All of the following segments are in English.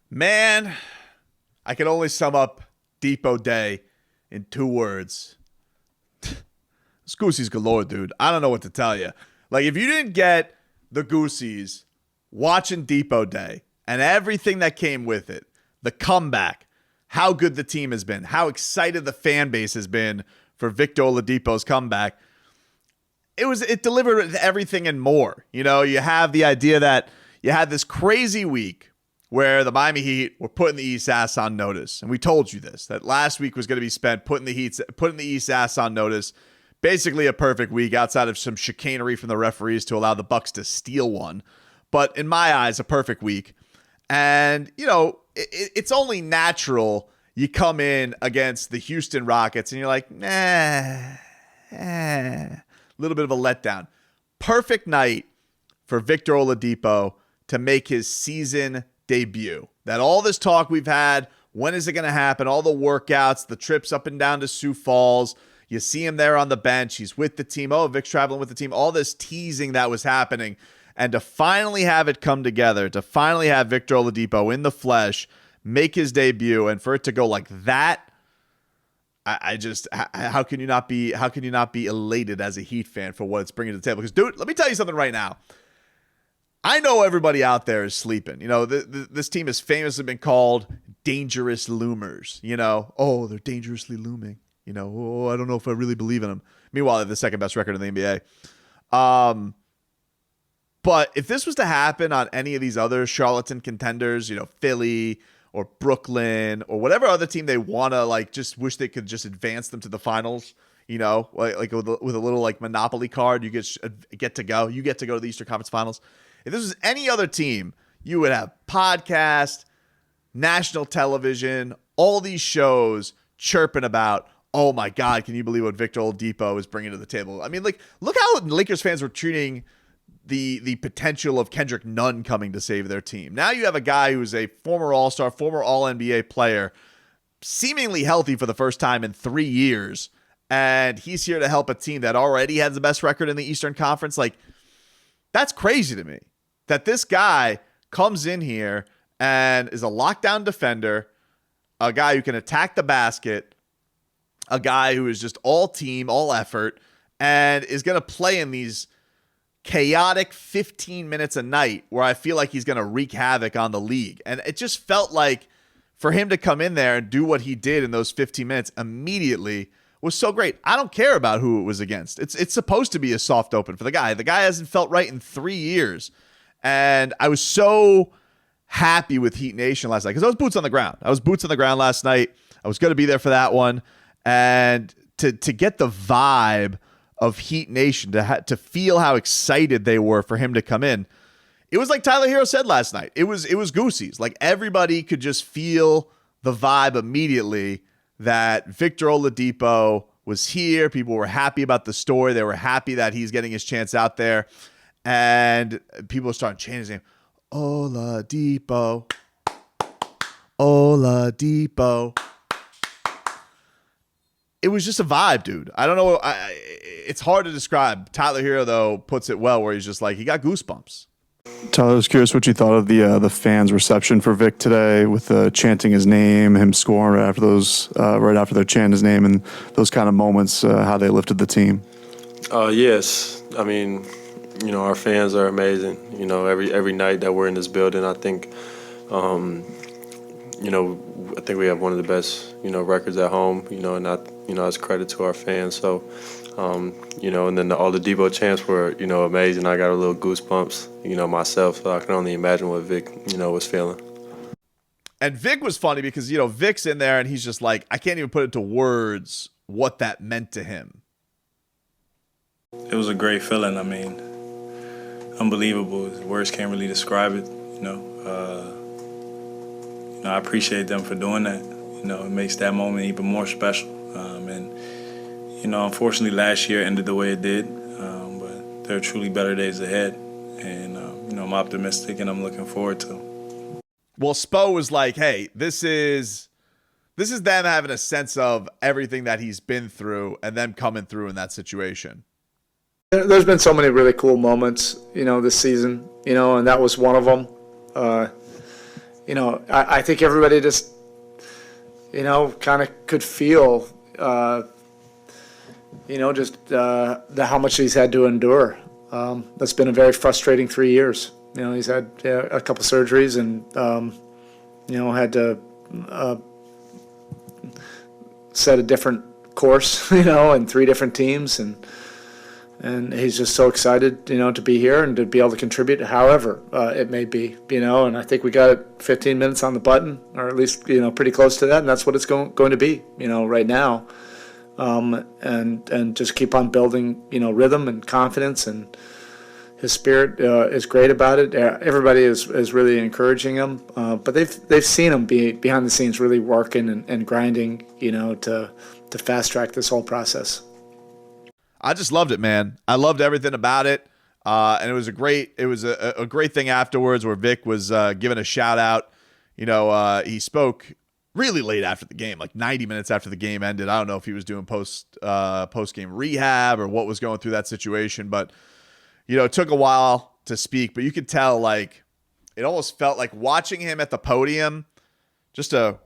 Man, I can only sum up Depot Day in 2 words. It's Goosey's galore, dude. I don't know what to tell you. Like, if you didn't get the Gooseys watching Depot Day and everything that came with it, the comeback, how good the team has been, how excited the fan base has been for Victor Oladipo's comeback, it delivered everything and more. You know, you have the idea that you had this crazy week where the Miami Heat were putting the East ass on notice. And we told you this, that last week was going to be spent putting the East ass on notice. Basically a perfect week outside of some chicanery from the referees to allow the Bucks to steal one. But in my eyes, a perfect week. And, you know, it's only natural you come in against the Houston Rockets and you're like, a little bit of a letdown. Perfect night for Victor Oladipo to make his season debut. That all this talk we've had, when is it going to happen? All the workouts, the trips up and down to Sioux Falls. You see him there on the bench. He's with the team. Oh, Vic's traveling with the team. All this teasing that was happening. And to finally have it come together, to finally have Victor Oladipo in the flesh make his debut, and for it to go like that, I just, how can you not be elated as a Heat fan for what it's bringing to the table? Because, dude, let me tell you something right now. I know everybody out there is sleeping. You know, this team has famously been called dangerous loomers. You know, oh, they're dangerously looming. You know, oh, I don't know if I really believe in them. Meanwhile, they have the second best record in the NBA. But if this was to happen on any of these other charlatan contenders, you know, Philly or Brooklyn or whatever other team they want to, like, just wish they could just advance them to the finals, you know, like with a little, like, Monopoly card, you get to go. You get to go to the Eastern Conference Finals. If this was any other team, you would have podcast, national television, all these shows chirping about, oh my God, can you believe what Victor Oladipo is bringing to the table? I mean, like, look how Lakers fans were treating the potential of Kendrick Nunn coming to save their team. Now you have a guy who is a former All-Star, former All-NBA player, seemingly healthy for the first time in 3 years, and he's here to help a team that already has the best record in the Eastern Conference. Like, that's crazy to me that this guy comes in here and is a lockdown defender, a guy who can attack the basket, a guy who is just all team, all effort, and is going to play in these chaotic 15 minutes a night where I feel like he's going to wreak havoc on the league. And it just felt like for him to come in there and do what he did in those 15 minutes immediately was so great. I don't care about who it was against. It's supposed to be a soft open for the guy. The guy hasn't felt right in 3 years. And I was so happy with Heat Nation last night because I was boots on the ground. Last night. I was going to be there for that one. And to get the vibe of Heat Nation, to feel how excited they were for him to come in, it was like Tyler Herro said last night. It was Goosey's. Like, everybody could just feel the vibe immediately that Victor Oladipo was here. People were happy about the story. They were happy that he's getting his chance out there. And people started chanting his name. Oladipo. Oladipo. It was just a vibe, dude. I don't know. It's hard to describe. Tyler Herro, though, puts it well where he's just like, he got goosebumps. Tyler, I was curious what you thought of the fans' reception for Vic today with chanting his name, him scoring right after they're chanting his name, and those kind of moments, how they lifted the team. Yes. I mean, you know, our fans are amazing. You know, every night that we're in this building, I think, you know, I think we have one of the best, you know, records at home, you know, and that's credit to our fans. So, you know, and then all the Debo chants were, you know, amazing. I got a little goosebumps, you know, myself. So I can only imagine what Vic, you know, was feeling. And Vic was funny because, you know, Vic's in there and he's just like, I can't even put into words what that meant to him. It was a great feeling. I mean, unbelievable. Words can't really describe it, you know. I appreciate them for doing that. You know, it makes that moment even more special. And, you know, unfortunately last year ended the way it did, but there are truly better days ahead. And, you know, I'm optimistic and I'm looking forward to them. Well, Spo was like, hey, this is them having a sense of everything that he's been through and them coming through in that situation. There's been so many really cool moments, you know, this season, you know, and that was one of them. I think everybody just, kind of could feel, how much he's had to endure. That's been a very frustrating 3 years. He's had a couple surgeries and, had to set a different course, in 3 different teams. And he's just so excited, to be here and to be able to contribute however it may be, and I think we got 15 minutes on the button, or at least, pretty close to that, and that's what it's going to be, right now. And just keep on building, rhythm and confidence, and his spirit is great about it. Everybody is really encouraging him, but they've seen him be behind the scenes really working and grinding, to fast track this whole process. I just loved it, man. I loved everything about it. And it was a great thing afterwards where Vic was giving a shout out. He spoke really late after the game, like 90 minutes after the game ended. I don't know if he was doing post game rehab or what was going through that situation, but it took a while to speak, but you could tell, like, it almost felt like watching him at the podium, just a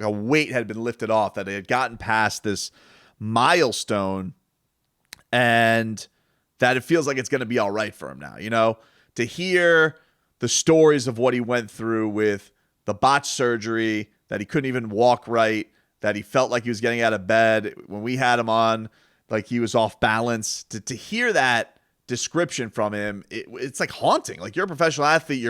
weight had been lifted off, that they had gotten past this milestone, and that it feels like it's going to be all right for him now. To hear the stories of what he went through with the botched surgery, that he couldn't even walk right, that he felt like he was getting out of bed when we had him on, like he was off balance. To hear that description from him, it's like haunting. Like, you're a professional athlete,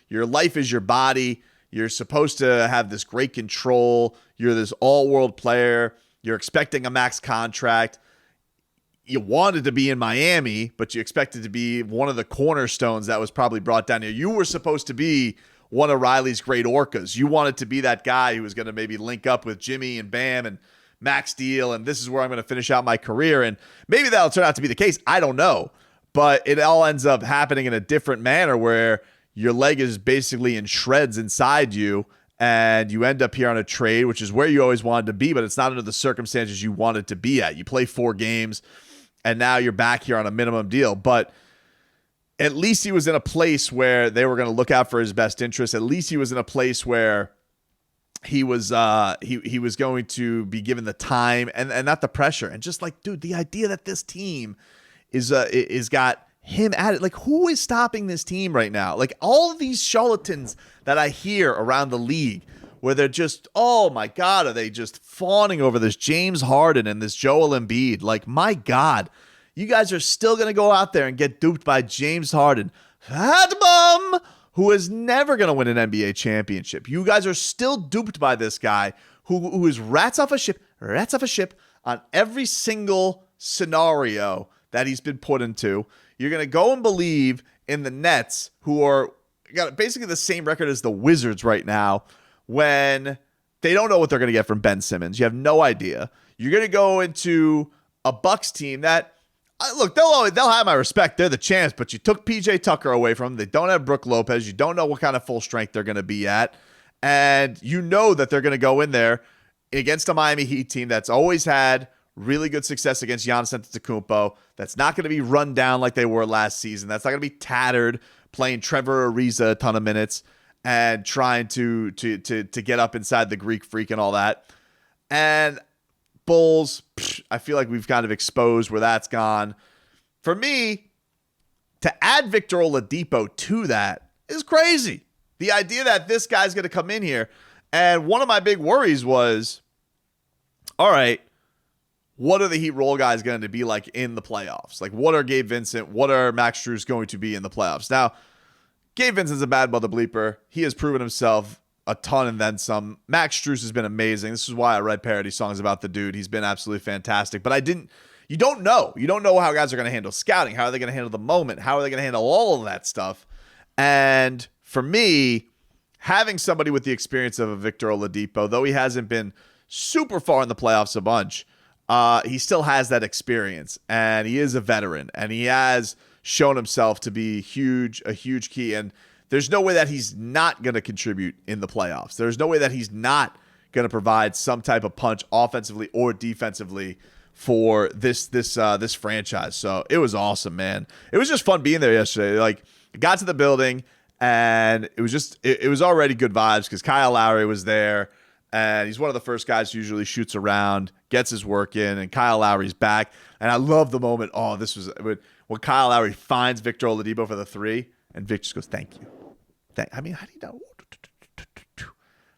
your life is your body, you're supposed to have this great control, you're this all-world player, you're expecting a max contract. You wanted to be in Miami, but you expected to be one of the cornerstones that was probably brought down here. You were supposed to be one of Riley's great orcas. You wanted to be that guy who was going to maybe link up with Jimmy and Bam and Max Deal, and this is where I'm going to finish out my career. And maybe that'll turn out to be the case. I don't know. But it all ends up happening in a different manner where your leg is basically in shreds inside you, and you end up here on a trade, which is where you always wanted to be, but it's not under the circumstances you wanted to be at. You play 4 games, and now you're back here on a minimum deal. But at least he was in a place where they were going to look out for his best interest. At least he was in a place where he was he was going to be given the time and not the pressure. And just like, dude, the idea that this team is got him at it. Like, who is stopping this team right now? Like, all of these charlatans that I hear around the league, where they're just, oh my God, are they just fawning over this James Harden and this Joel Embiid? Like, my God, you guys are still going to go out there and get duped by James Harden, fat bum, who is never going to win an NBA championship. You guys are still duped by this guy who is rats off a ship on every single scenario that he's been put into. You're going to go and believe in the Nets, who are got basically the same record as the Wizards right now, when they don't know what they're going to get from Ben Simmons. You have no idea. You're going to go into a Bucks team that, look, they'll have my respect. They're the champs, but you took PJ Tucker away from them. They don't have Brook Lopez. You don't know what kind of full strength they're going to be at. And you know that they're going to go in there against a Miami Heat team that's always had really good success against Giannis Antetokounmpo. That's not going to be run down like they were last season. That's not going to be tattered, playing Trevor Ariza a ton of minutes and trying to get up inside the Greek Freak and all that. And Bulls, I feel like we've kind of exposed where that's gone. For me, to add Victor Oladipo to that is crazy. The idea that this guy's going to come in here, and one of my big worries was, all right, what are the Heat role guys going to be like in the playoffs? Like, what are Gabe Vincent, what are Max Strus going to be in the playoffs? Now, Gabe Vincent's a bad mother bleeper. He has proven himself a ton and then some. Max Strus has been amazing. This is why I write parody songs about the dude. He's been absolutely fantastic. But you don't know. You don't know how guys are going to handle scouting. How are they going to handle the moment? How are they going to handle all of that stuff? And for me, having somebody with the experience of a Victor Oladipo, though he hasn't been super far in the playoffs a bunch, he still has that experience, and he is a veteran, and he has shown himself to be a huge key. And there's no way that he's not going to contribute in the playoffs. There's no way that he's not going to provide some type of punch offensively or defensively for this franchise. So it was awesome, man. It was just fun being there yesterday. Like, I got to the building, And it was already good vibes because Kyle Lowry was there, and he's one of the first guys who usually shoots around, gets his work in, and Kyle Lowry's back. And I love the moment. Oh, this was when Kyle Lowry finds Victor Oladipo for the three, and Vic just goes, "Thank you." I mean, how do you know?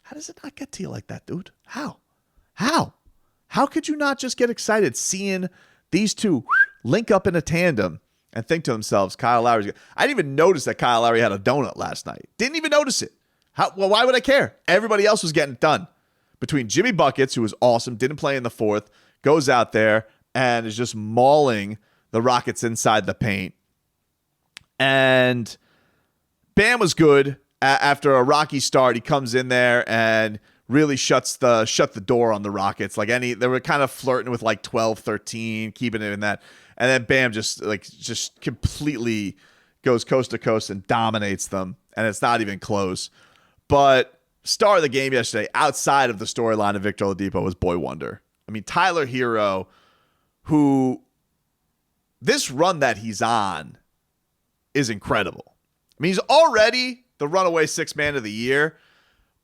How does it not get to you like that, dude? How? How could you not just get excited seeing these two link up in a tandem and think to themselves, Kyle Lowry's good? I didn't even notice that Kyle Lowry had a donut last night. Didn't even notice it. Well, why would I care? Everybody else was getting it done. Between Jimmy Buckets, who was awesome, didn't play in the fourth, goes out there and is just mauling the Rockets inside the paint. And Bam was good. After a rocky start, he comes in there and really shut the door on the Rockets. They were kind of flirting with 12, 13, keeping it in that. And then Bam just completely goes coast to coast and dominates them. And it's not even close. But star of the game yesterday, outside of the storyline of Victor Oladipo, was Boy Wonder. I mean, Tyler Herro, who this run that he's on is incredible. I mean, he's already the runaway sixth man of the year,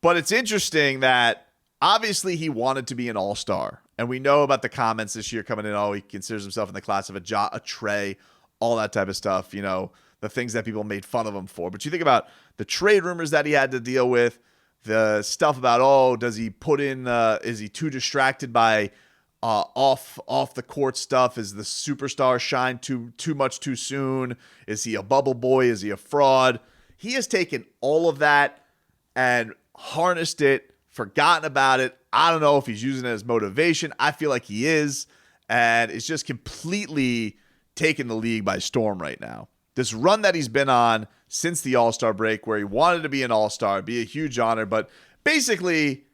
but it's interesting that obviously he wanted to be an all-star. And we know about the comments this year coming in, he considers himself in the class of a Trey, all that type of stuff, the things that people made fun of him for. But you think about the trade rumors that he had to deal with, the stuff about, does he put in, is he too distracted by off the court stuff? Is the superstar shine too much too soon? Is he a bubble boy? Is he a fraud? He has taken all of that and harnessed it, forgotten about it. I don't know if he's using it as motivation. I feel like he is, and it's just completely taken the league by storm right now. This run that he's been on since the All-Star break, where he wanted to be an All-Star, be a huge honor, but basically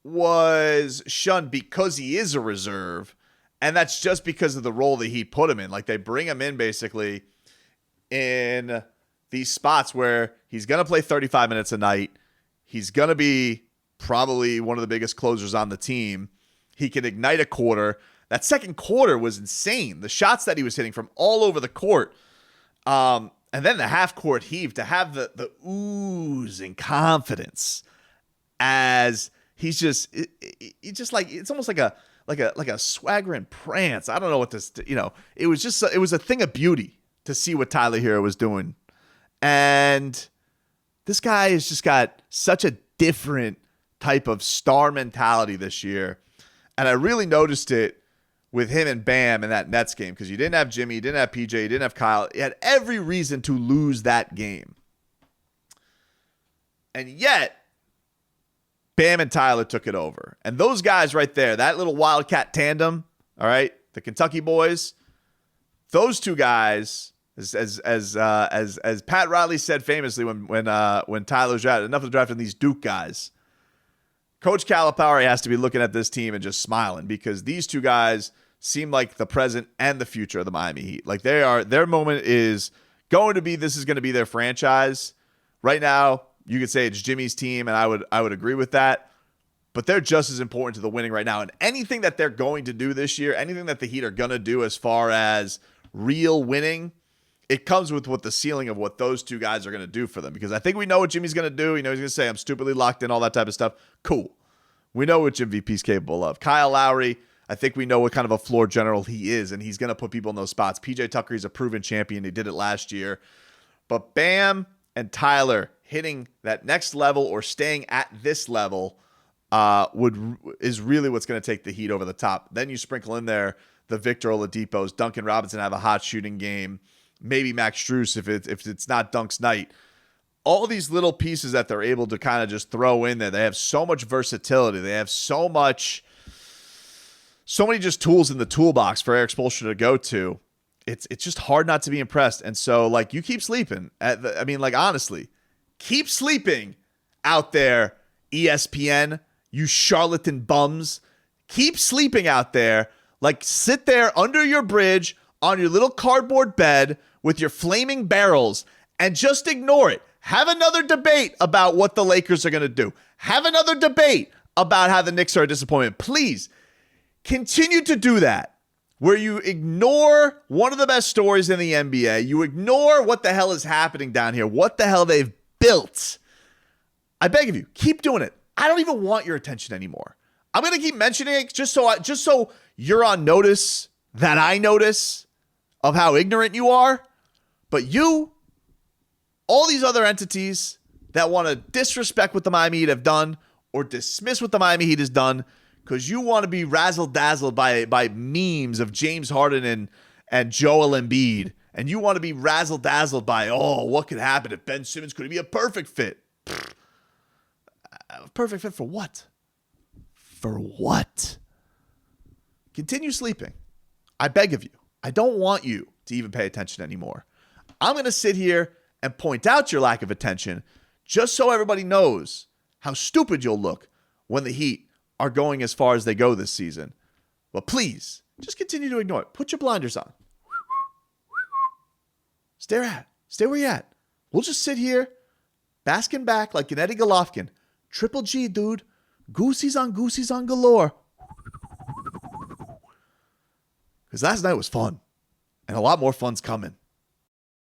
was shunned because he is a reserve, and that's just because of the role that he put him in. They bring him in basically in these spots where he's going to play 35 minutes a night. He's going to be probably one of the biggest closers on the team. He can ignite a quarter. That second quarter was insane. The shots that he was hitting from all over the court. And then the half court heave, to have the oozing confidence as he's just it's almost like a swaggering prance. I don't know what this, it was a thing of beauty to see what Tyler Herro was doing. And this guy has just got such a different type of star mentality this year. And I really noticed it with him and Bam in that Nets game, because you didn't have Jimmy, you didn't have PJ, you didn't have Kyle. You had every reason to lose that game. And yet, Bam and Tyler took it over. And those guys right there, that little Wildcat tandem, all right, the Kentucky boys, those two guys, as Pat Riley said famously when Tyler was drafted, enough of drafting these Duke guys. Coach Calipari has to be looking at this team and just smiling, because these two guys seem like the present and the future of the Miami Heat. Their moment is going to be, this is going to be their franchise. Right now, you could say it's Jimmy's team, and I would agree with that. But they're just as important to the winning right now. And anything that they're going to do this year, anything that the Heat are going to do as far as real winning, it comes with what the ceiling of what those two guys are going to do for them. Because I think we know what Jimmy's going to do. He's going to say, I'm stupidly locked in, all that type of stuff. Cool. We know what MVP's capable of. Kyle Lowry, I think we know what kind of a floor general he is, and he's going to put people in those spots. PJ Tucker, he's a proven champion. He did it last year. But Bam and Tyler hitting that next level or staying at this level is really what's going to take the Heat over the top. Then you sprinkle in there the Victor Oladipos. Duncan Robinson have a hot shooting game. Maybe Max Strus if it's not Dunk's night. All these little pieces that they're able to kind of just throw in there. They have so much versatility. They have so many just tools in the toolbox for Eric Spoelstra to go to. It's just hard not to be impressed. And so, you keep sleeping. Honestly, keep sleeping out there, ESPN, you charlatan bums. Keep sleeping out there. Sit there under your bridge on your little cardboard bed with your flaming barrels and just ignore it. Have another debate about what the Lakers are going to do. Have another debate about how the Knicks are a disappointment. Please continue to do that. where you ignore one of the best stories in the NBA. You ignore what the hell is happening down here, what the hell they've built. I beg of you, keep doing it. I don't even want your attention anymore. I'm going to keep mentioning it just so you're on notice that I notice of how ignorant you are. But you, all these other entities that want to disrespect what the Miami Heat have done or dismiss what the Miami Heat has done because you want to be razzle-dazzled by memes of James Harden and Joel Embiid, and you want to be razzle-dazzled by, what could happen if Ben Simmons could be a perfect fit? A perfect fit for what? For what? Continue sleeping. I beg of you. I don't want you to even pay attention anymore. I'm going to sit here and point out your lack of attention just so everybody knows how stupid you'll look when the Heat are going as far as they go this season. But please, just continue to ignore it. Put your blinders on. Stay where you're at. We'll just sit here, basking back like an Eddie Golovkin. Triple G, dude. Goosies on galore. Because last night was fun. And a lot more fun's coming.